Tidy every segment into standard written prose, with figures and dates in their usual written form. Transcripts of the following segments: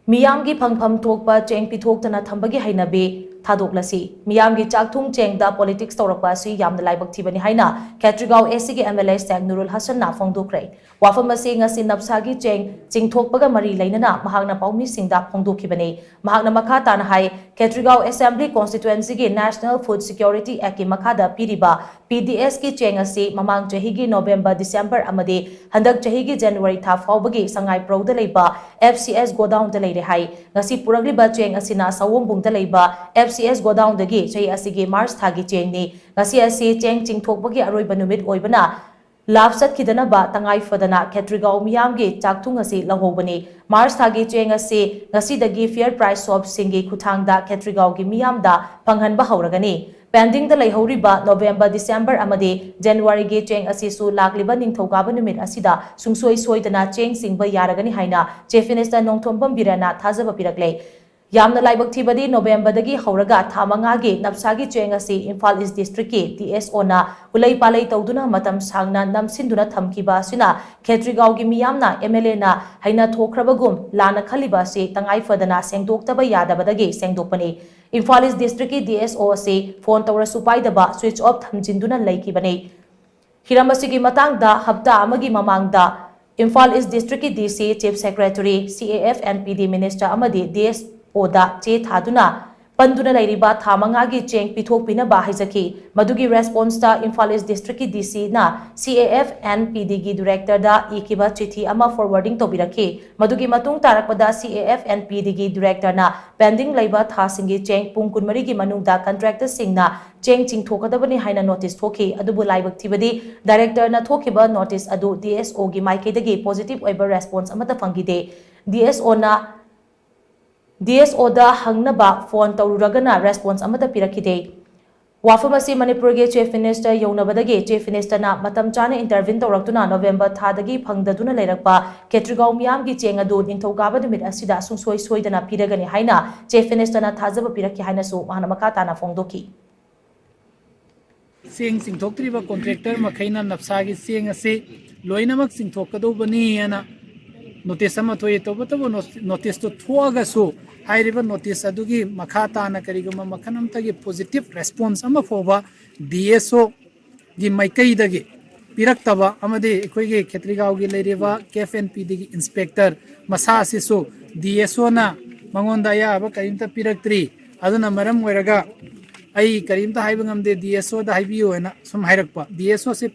मियामगी फंगफम थोकपा Cheng पिथोक्तना थंबगी हैनबी थादोक्लसी मियामगी चाकथुंग चेंगदा politics तौरपा असि यामना लाइबक थिबनी हैना कैट्रिगांव AC के एमएलए सैग नुरुल हसन ना फोंदोक्रे वाफम असि ngasi नपसागी चेंग चिंगथोकपगा मरी लैनना महागना पाउमी सिंगदा फोंदोखिबने महागना मखा ताना हाई कैट्रिगांव असेंबली कॉन्स्टिट्यूएंसी के नेशनल फूड सिक्योरिटी एक्ट की मखादा पीरिबा पीडीएस की चेंग असि ममांग चहीगी नवंबर दिसंबर अमदे हंदक चहीगी जनवरी था फाउबगी संगाई प्रोद लेबा एफसीएस गोडाउन द लेरे हाई ngasi पुरगलिबा चेंग असिना सवोंबुंग द लेबा एफसीएस गोडाउन दगी चही असिगी मार्च थागी चेंगनी ngasi असि चेंग चिंगथोकपगी अरोइबा नुमित ओइबना लाभ सत्खिदनबा तंगाई फदना खेत्रिगांव मियामगी चाकथुंग असि लहोबनी मार्च थागी चेंग असि ngasi फेयर प्राइस शॉप सिंगी खुथांगदा खेत्रिगांव की मियामदा फंगहनबा हौरगनी पेंडिंग द लेहौरिबा नवंबर दिसंबर अमदे जनवरी गे चेंग असिसु लाखलिबा निंगथौकाबा नुमित असिदा सुंगसोई सोइदना चेंग सिंगबा यारगनी हाइना चीफ मिनिस्टर नोंगथोंबम बिराना थाजबा पिरकले यामना लाइबक थिबदी नवंबर दगी हौरगा था मंगागे नपसागी चेंग असि इम्फाल ईस्ट डिस्ट्रिक्ट के डीएसओ ना उलई पालई तौदुना मतम सांगना नमसिंदुना थमकिबा असिना खेत्रिगांव की मियामना एमएलए ना हैना थोखरबगुम लाना खलिबा से तंगाई फदना सेंगदोक्तबा यादबदगी सेंगदोकपनी इम्फाल ईस्ट डिस्ट्रिक्ट की डीएसओ से फोन तौरसु पाइदबा स्विच ऑफ थमजिंदुना लैकिबने हिरम असिगी मतंगदा हप्ता अमगी ममांगदा इम्फाल ईस्ट डिस्ट्रिक्ट की DC chief secretary CAF NPD minister अमदी डीएसओ दा चे थादुना पंदुना लैरिबा था मंगागी चेंग पिथोकपिनबा हाइजकी मदुगी रेस्पॉन्स ता इम्फाल ईस्ट डिस्ट्रिक्ट की डीसी ना सीएएफ एनपीडी की डायरेक्टर दा इकिबा चिठी अमा फॉरवर्डिंग तोबिरकी मदुगी मतुंग तारकपदा सीएएफ एनपीडी की डायरेक्टर ना पेंडिंग लैबा था सिंगी चेंग पुंग कुनमरी की मनुंगदा कॉन्ट्रैक्टर सिंगना चेंग चिंगथोकदबनी हाइना नोटिस थोकी अदुबु लाइबक थिबदी डायरेक्टर ना थोकिबा नोटिस अदु डीएसओ की माइकेदगी पॉजिटिव ओइबा रेस्पॉन्स अमता फंगिदे डीएसओ ना डीएसओ दा हंगनबा फोन तौरुरगना रेस्पॉन्स अमता पिरखिदे वाफम असि मणिपुर के चीफ मिनिस्टर यौनबदगी चीफ मिनिस्टर ना मतम चाने इंटरवीन तौरक्तुना नवंबर थादगी फंगददुना लेरकपा खेत्रिगांव मियाम की चेंग अदु निंथौकाबा नुमित असिदा सुंसोई सोइदना पिरगनी हाइना चीफ मिनिस्टर ना थाजबा पिरखि हाइना सु माहना मखा ताना फोंदोखी चेंग चिंगथोक्त्रिबा कॉन्ट्रैक्टर मखैना नपसागी चेंग असे लोइनमक चिंगथोकदोबनी हैना नोटिस अमा थोय तोबतबो नोटिस तो थोगसु हाइरिबा नोटिस अदुगी मखा ताना करिगुम मखनमतगी पॉजिटिव रेस्पॉन्स अमा फोबा डीएसओ गी माइकैदगी पिरक्तबा अमदे अखोयगे खेत्रिगांव गी लेरिबा केएफएनपीडी गी इंस्पेक्टर मसा असिसु डीएसओ ना मंगोंदा याबा करिमता पिरक्त्रि अदुना मरम ओइरगा आई करीमता हाइबा ngamde डीएसओ दा हाइबियो हैना सुम हाइरकपा डीएसओ से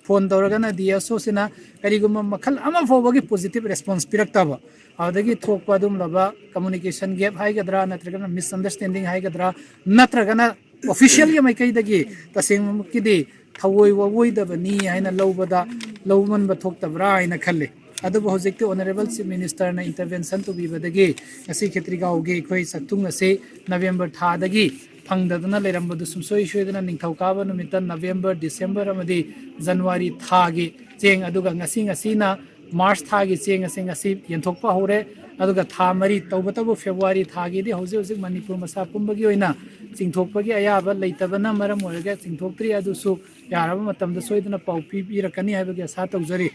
फोन तौरगना डीएसओ सिना करिगुम मखल अमा फोबगी पॉजिटिव रेस्पॉन्स पिरक्तबा आदगी थोकपा दुम लबा कम्युनिकेशन गैप हाइगद्रा नत्रगना मिसअंडरस्टैंडिंग हाइगद्रा नत्रगना ऑफिशियल या माइकैदगी तसेंगमकिदि थवोय ववोयदबनी हाइना लौबदा लौमनबा थोक्तबरा हाइना खल्ले अदुबो हौजिकते ऑनरेबल चीफ मिनिस्टर ना इंटरवेंशन तुबीबदगी असि खेत्रिगांवगे अखोय सत्तुंग असे नवंबर थादगी फंगदना लेरंबदु सुमसोई सोइदना निंगथौकाबा नुमित नवंबर दिसंबर अमदि जनवरी थागी चेंग अदुगा ngasi ना मार्च थागी चेंग असे ngasi यंथोकपा होरे अदुगा था मरी तौबतबो फेब्रुवारी थागी दे हौजे हौजे मणिपुर मसा पुंबगी ओइना चिंगथोकपगी अयाबा लेतबना मरम ओरगा चिंगथोक्त्रि अदुसु यारबा मतमदा सोइदना पाउ पिबिरकनी हाइबगी आशा तौजरी।